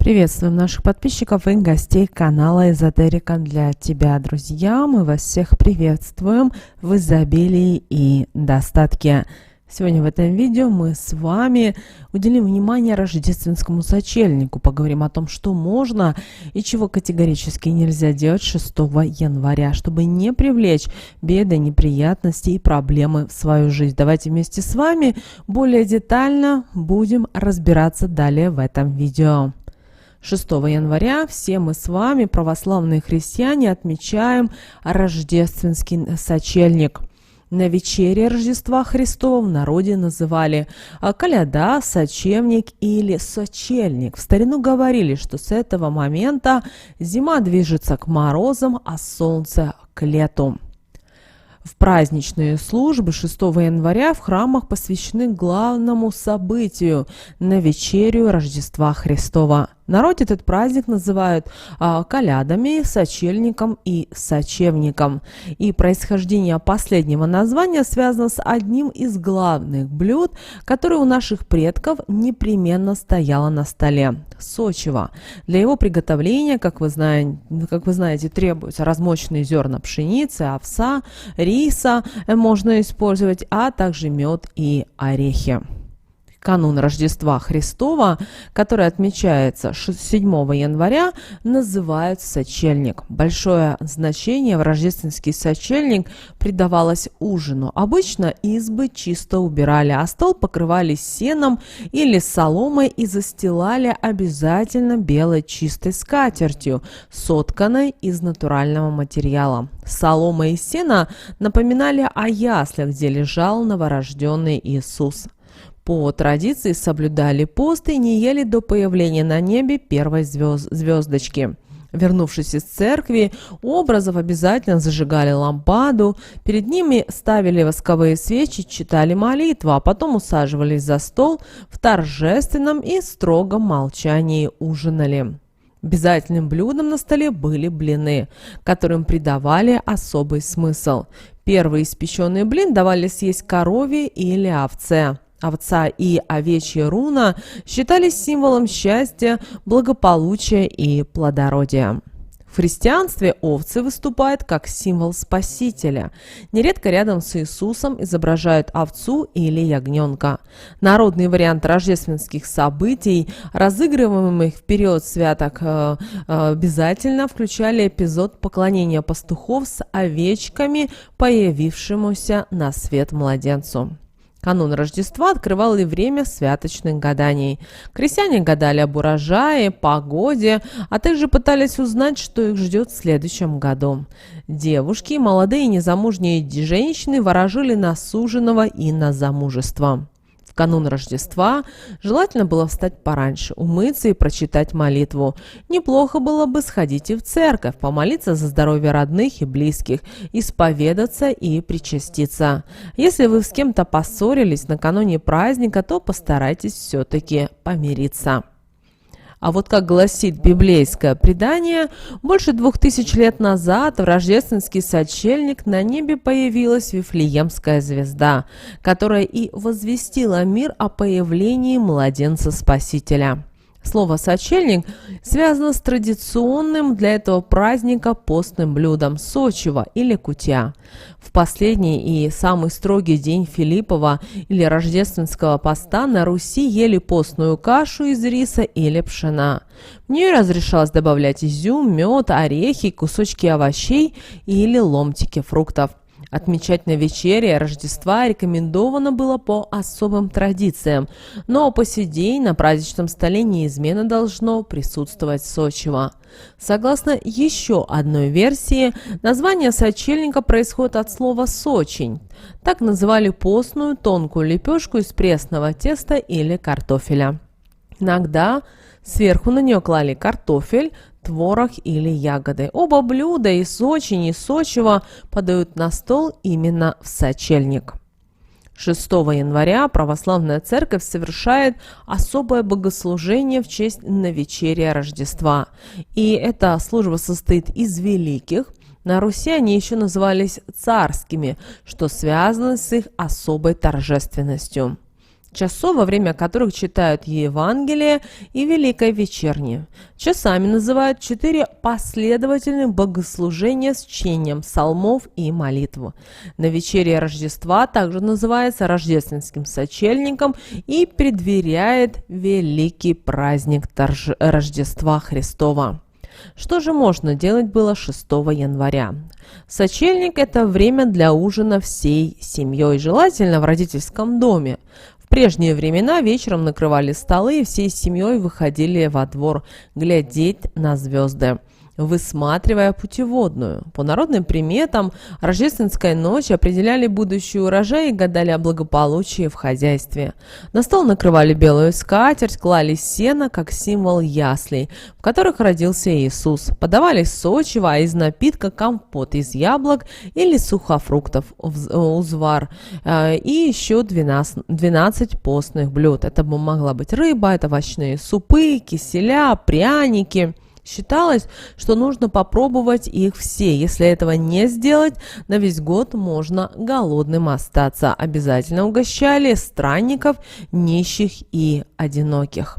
Приветствуем наших подписчиков и гостей канала Эзотерика для тебя, друзья. Мы вас всех приветствуем в изобилии и достатке. Сегодня в этом видео мы с вами уделим внимание рождественскому сочельнику. Поговорим о том, что можно и чего категорически нельзя делать 6 января, чтобы не привлечь беды, неприятности и проблемы в свою жизнь. Давайте вместе с вами более детально будем разбираться далее в этом видео. 6 января все мы с вами, православные христиане, отмечаем рождественский сочельник. На вечере Рождества Христова в народе называли коляда, сочельник или сочельник. В старину говорили, что с этого момента зима движется к морозам, а солнце к лету. В праздничные службы 6 января в храмах посвящены главному событию – на вечерю Рождества Христова. В народе этот праздник называют колядами, сочельником и сочевником. И происхождение последнего названия связано с одним из главных блюд, которое у наших предков непременно стояло на столе – сочево. Для его приготовления, как вы знаете, требуются размоченные зерна пшеницы, овса, риса можно использовать, а также мед и орехи. Канун Рождества Христова, который отмечается 7 января, называют сочельник. Большое значение в рождественский сочельник придавалось ужину. Обычно избы чисто убирали, а стол покрывали сеном или соломой и застилали обязательно белой чистой скатертью, сотканной из натурального материала. Солома и сено напоминали о яслях, где лежал новорожденный Иисус. По традиции соблюдали пост и не ели до появления на небе первой звездочки. Вернувшись из церкви, у образов обязательно зажигали лампаду, перед ними ставили восковые свечи, читали молитву, а потом усаживались за стол, в торжественном и строгом молчании ужинали. Обязательным блюдом на столе были блины, которым придавали особый смысл. Первый испеченный блин давали съесть корове или овце. Овца и овечья руна считались символом счастья, благополучия и плодородия. В христианстве овцы выступают как символ Спасителя. Нередко рядом с Иисусом изображают овцу или ягненка. Народный вариант рождественских событий, разыгрываемых в период святок, обязательно включали эпизод поклонения пастухов с овечками, появившемуся на свет младенцу. Канун Рождества открывал и время святочных гаданий. Крестьяне гадали об урожае, погоде, а также пытались узнать, что их ждет в следующем году. Девушки, молодые и незамужние женщины ворожили на суженого и на замужество. В канун Рождества желательно было встать пораньше, умыться и прочитать молитву. Неплохо было бы сходить и в церковь, помолиться за здоровье родных и близких, исповедаться и причаститься. Если вы с кем-то поссорились накануне праздника, то постарайтесь все-таки помириться. А вот как гласит библейское предание, больше 2000 лет назад в рождественский сочельник на небе появилась Вифлеемская звезда, которая и возвестила мир о появлении младенца Спасителя. Слово «сочельник» связано с традиционным для этого праздника постным блюдом сочево или кутья. В последний и самый строгий день Филиппова или рождественского поста на Руси ели постную кашу из риса или пшена. В нее разрешалось добавлять изюм, мед, орехи, кусочки овощей или ломтики фруктов. Отмечать на вечере Рождества рекомендовано было по особым традициям, но по сей день на праздничном столе неизменно должно присутствовать сочево. Согласно еще одной версии, название сочельника происходит от слова «сочень». Так называли постную тонкую лепешку из пресного теста или картофеля. Иногда сверху на нее клали картофель, творог или ягоды. Оба блюда, и сочень, и сочево, подают на стол именно в сочельник. 6 января православная церковь совершает особое богослужение в честь навечерия Рождества. И эта служба состоит из великих. На Руси они еще назывались царскими, что связано с их особой торжественностью. часов, во время которых читают Евангелие и Великое вечернее. Часами называют 4 последовательных богослужения с чтением псалмов и молитв. Навечерие Рождества также называется рождественским сочельником и предверяет великий праздник Рождества Христова. Что же можно делать было 6 января? Сочельник – это время для ужина всей семьей, желательно в родительском доме. В прежние времена вечером накрывали столы и всей семьей выходили во двор глядеть на звезды, высматривая путеводную. По народным приметам, рождественской ночи определяли будущий урожай и гадали о благополучии в хозяйстве. На стол накрывали белую скатерть, клали сено как символ яслей, в которых родился Иисус. Подавали сочево, а из напитка компот из яблок или сухофруктов, узвар и еще 12 постных блюд. Это могла быть рыба, это овощные супы, киселя, пряники. Считалось, что нужно попробовать их все. Если этого не сделать, на весь год можно голодным остаться. Обязательно угощали странников, нищих и одиноких.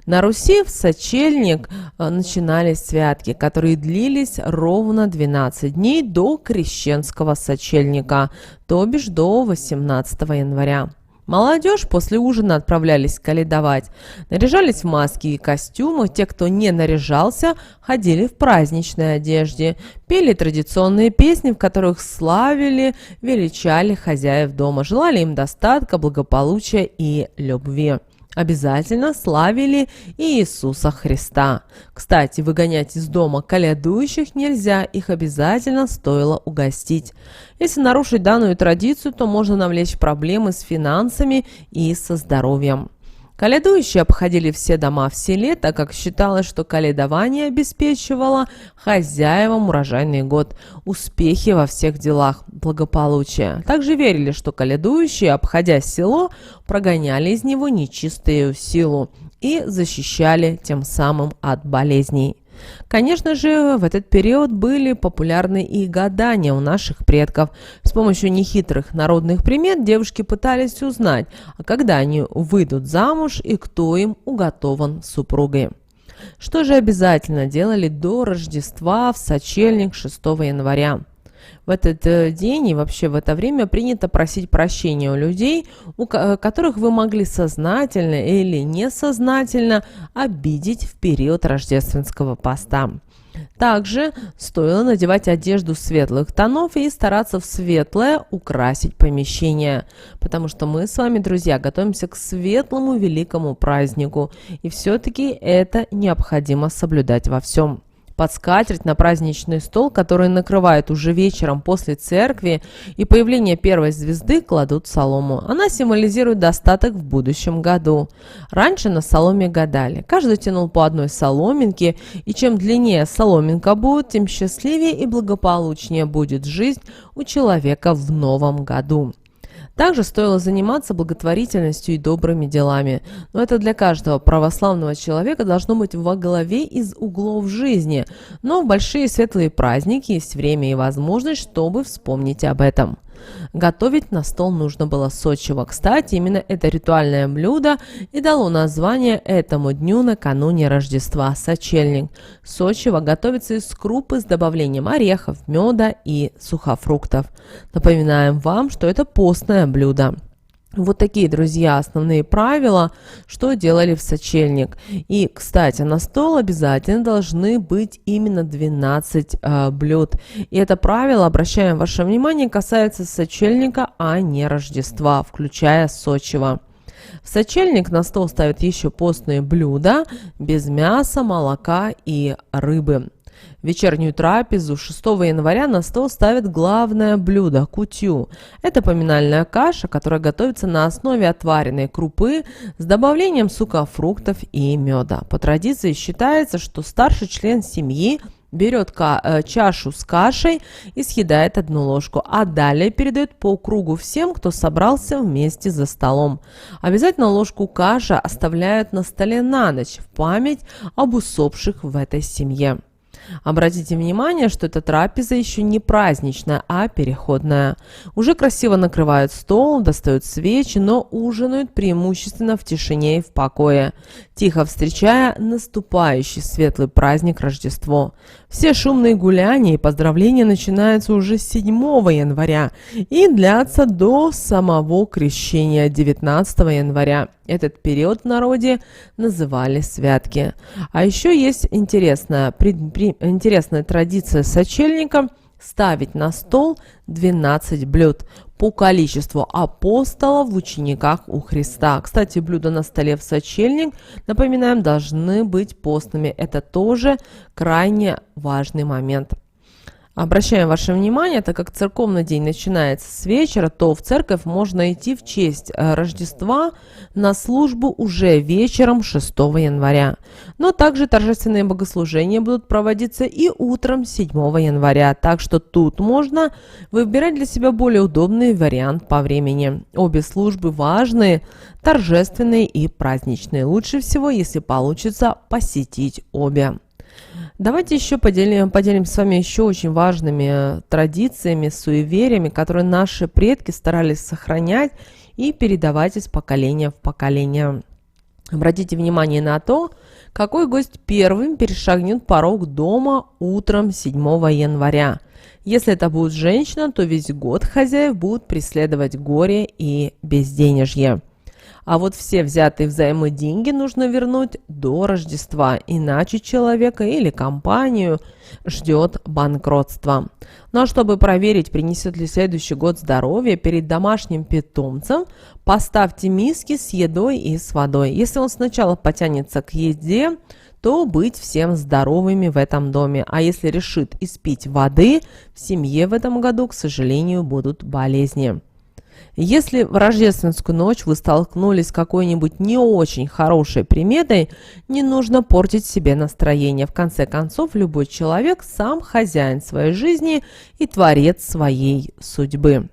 На Руси в сочельник начинались святки, которые длились ровно 12 дней до крещенского сочельника, то бишь до 18 января. Молодежь после ужина отправлялись каледовать, наряжались в маски и костюмы. Те, кто не наряжался, ходили в праздничной одежде, пели традиционные песни, в которых славили, величали хозяев дома, желали им достатка, благополучия и любви. Обязательно славили и Иисуса Христа. Кстати, выгонять из дома колядующих нельзя, их обязательно стоило угостить. Если нарушить данную традицию, то можно навлечь проблемы с финансами и со здоровьем. Колядующие обходили все дома в селе, так как считалось, что колядование обеспечивало хозяевам урожайный год, успехи во всех делах, благополучие. Также верили, что колядующие, обходя село, прогоняли из него нечистую силу и защищали тем самым от болезней. Конечно же, в этот период были популярны и гадания у наших предков. С помощью нехитрых народных примет девушки пытались узнать, когда они выйдут замуж и кто им уготован супругой. Что же обязательно делали до Рождества в сочельник 6 января? В этот день и вообще в это время принято просить прощения у людей, которых вы могли сознательно или несознательно обидеть в период рождественского поста. Также стоило надевать одежду светлых тонов и стараться в светлое украсить помещение, потому что мы с вами, друзья, готовимся к светлому великому празднику, и все-таки это необходимо соблюдать во всем. Под скатерть на праздничный стол, который накрывают уже вечером после церкви и появления первой звезды, кладут солому. Она символизирует достаток в будущем году. Раньше на соломе гадали. Каждый тянул по одной соломинке, и чем длиннее соломинка будет, тем счастливее и благополучнее будет жизнь у человека в новом году. Также стоило заниматься благотворительностью и добрыми делами. Но это для каждого православного человека должно быть во главе из углов жизни. Но в большие светлые праздники есть время и возможность, чтобы вспомнить об этом. Готовить на стол нужно было сочево. Кстати, именно это ритуальное блюдо и дало название этому дню накануне Рождества – сочельник. Сочево готовится из крупы с добавлением орехов, меда и сухофруктов. Напоминаем вам, что это постное блюдо. Вот такие, друзья, основные правила, что делали в сочельник. И, кстати, на стол обязательно должны быть именно 12 блюд. И это правило, обращаем ваше внимание, касается сочельника, а не Рождества, включая сочево. В сочельник на стол ставят еще постные блюда без мяса, молока и рыбы. В вечернюю трапезу 6 января на стол ставят главное блюдо – кутью. Это поминальная каша, которая готовится на основе отваренной крупы с добавлением сухофруктов и меда. По традиции считается, что старший член семьи берет чашу с кашей и съедает одну ложку, а далее передает по кругу всем, кто собрался вместе за столом. Обязательно ложку каши оставляют на столе на ночь в память об усопших в этой семье. Обратите внимание, что эта трапеза еще не праздничная, а переходная. Уже красиво накрывают стол, достают свечи, но ужинают преимущественно в тишине и в покое, тихо встречая наступающий светлый праздник Рождество. Все шумные гуляния и поздравления начинаются уже 7 января и длятся до самого крещения 19 января. Этот период в народе называли святки. А еще есть интересная традиция сочельника ставить на стол 12 блюд по количеству апостолов в учениках у Христа. Кстати, блюда на столе в сочельник, напоминаем, должны быть постными. Это тоже крайне важный момент. Обращаем ваше внимание, так как церковный день начинается с вечера, то в церковь можно идти в честь Рождества на службу уже вечером 6 января. Но также торжественные богослужения будут проводиться и утром 7 января, так что тут можно выбирать для себя более удобный вариант по времени. Обе службы важные, торжественные и праздничные. Лучше всего, если получится посетить обе. Давайте еще поделимся с вами еще очень важными традициями, суевериями, которые наши предки старались сохранять и передавать из поколения в поколение. Обратите внимание на то, какой гость первым перешагнет порог дома утром 7 января. Если это будет женщина, то весь год хозяев будут преследовать горе и безденежье. А вот все взятые взаймы деньги нужно вернуть до Рождества, иначе человека или компанию ждет банкротство. Ну а чтобы проверить, принесет ли следующий год здоровье, перед домашним питомцем поставьте миски с едой и с водой. Если он сначала потянется к еде, то быть всем здоровыми в этом доме. А если решит испить воды, в семье в этом году, к сожалению, будут болезни. Если в рождественскую ночь вы столкнулись с какой-нибудь не очень хорошей приметой, не нужно портить себе настроение. В конце концов, любой человек сам хозяин своей жизни и творец своей судьбы.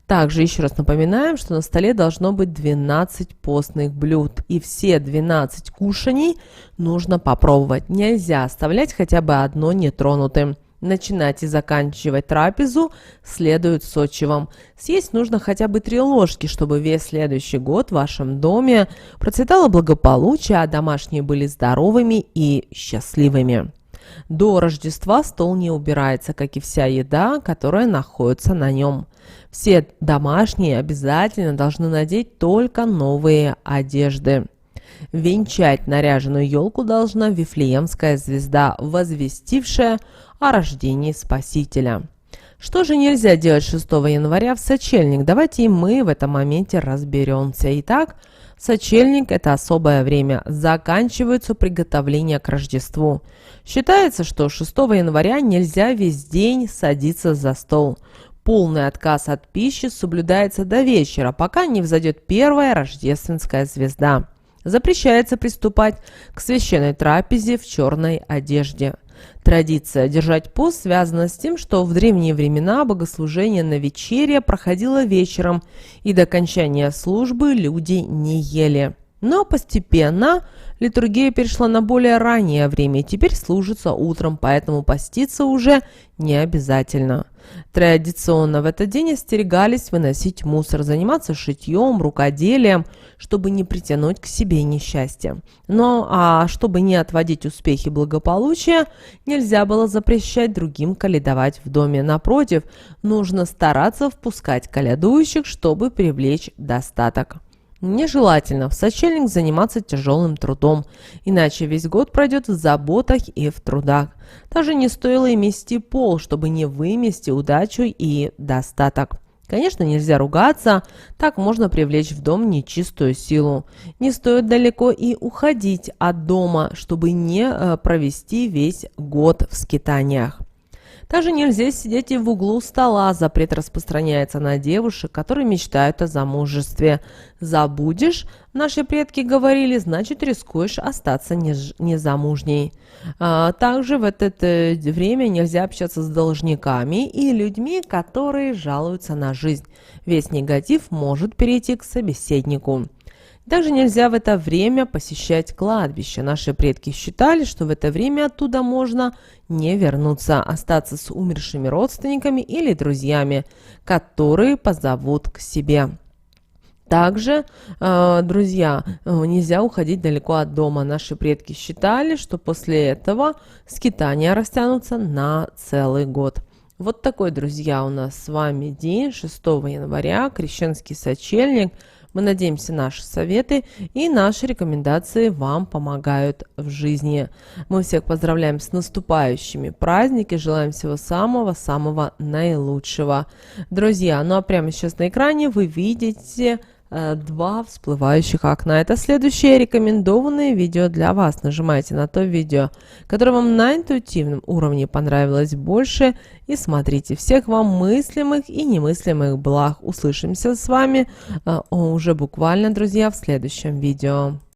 Также еще раз напоминаем, что на столе должно быть 12 постных блюд, и все 12 кушаний нужно попробовать. Нельзя оставлять хотя бы одно нетронутым. Начинать и заканчивать трапезу следует сочевом. Съесть нужно хотя бы 3 ложки, чтобы весь следующий год в вашем доме процветало благополучие, а домашние были здоровыми и счастливыми. До Рождества стол не убирается, как и вся еда, которая находится на нем. Все домашние обязательно должны надеть только новые одежды. Венчать наряженную елку должна Вифлеемская звезда, возвестившая о рождении Спасителя. Что же нельзя делать 6 января в сочельник? Давайте и мы в этом моменте разберемся. Итак, сочельник – это особое время. Заканчиваются приготовления к Рождеству. Считается, что 6 января нельзя весь день садиться за стол. Полный отказ от пищи соблюдается до вечера, пока не взойдет первая рождественская звезда. Запрещается приступать к священной трапезе в черной одежде. Традиция держать пост связана с тем, что в древние времена богослужение на вечере проходило вечером, и до окончания службы люди не ели. Но постепенно литургия перешла на более раннее время, и теперь служится утром, поэтому поститься уже не обязательно. Традиционно в этот день остерегались выносить мусор, заниматься шитьем, рукоделием, чтобы не притянуть к себе несчастье. А чтобы не отводить успехи благополучия, нельзя было запрещать другим колядовать в доме. Напротив, нужно стараться впускать колядующих, чтобы привлечь достаток. Нежелательно в сочельник заниматься тяжелым трудом, иначе весь год пройдет в заботах и в трудах. Также не стоило и мести пол, чтобы не вымести удачу и достаток. Конечно, нельзя ругаться, так можно привлечь в дом нечистую силу. Не стоит далеко и уходить от дома, чтобы не провести весь год в скитаниях. Также нельзя сидеть и в углу стола, запрет распространяется на девушек, которые мечтают о замужестве. Забудешь, наши предки говорили, значит рискуешь остаться незамужней. Также в это время нельзя общаться с должниками и людьми, которые жалуются на жизнь. Весь негатив может перейти к собеседнику. Также нельзя в это время посещать кладбище. Наши предки считали, что в это время оттуда можно не вернуться, остаться с умершими родственниками или друзьями, которые позовут к себе. Также, друзья, нельзя уходить далеко от дома. Наши предки считали, что после этого скитания растянутся на целый год. Вот такой, друзья, у нас с вами день 6 января, крещенский сочельник. Мы надеемся, наши советы и наши рекомендации вам помогают в жизни. Мы всех поздравляем с наступающими праздниками, желаем всего самого-самого наилучшего. Друзья, ну а прямо сейчас на экране вы видите два всплывающих окна. Это следующее рекомендованное видео для вас. Нажимайте на то видео, которое вам на интуитивном уровне понравилось больше, и смотрите. Всех вам мыслимых и немыслимых благ. Услышимся с вами уже буквально, друзья, в следующем видео.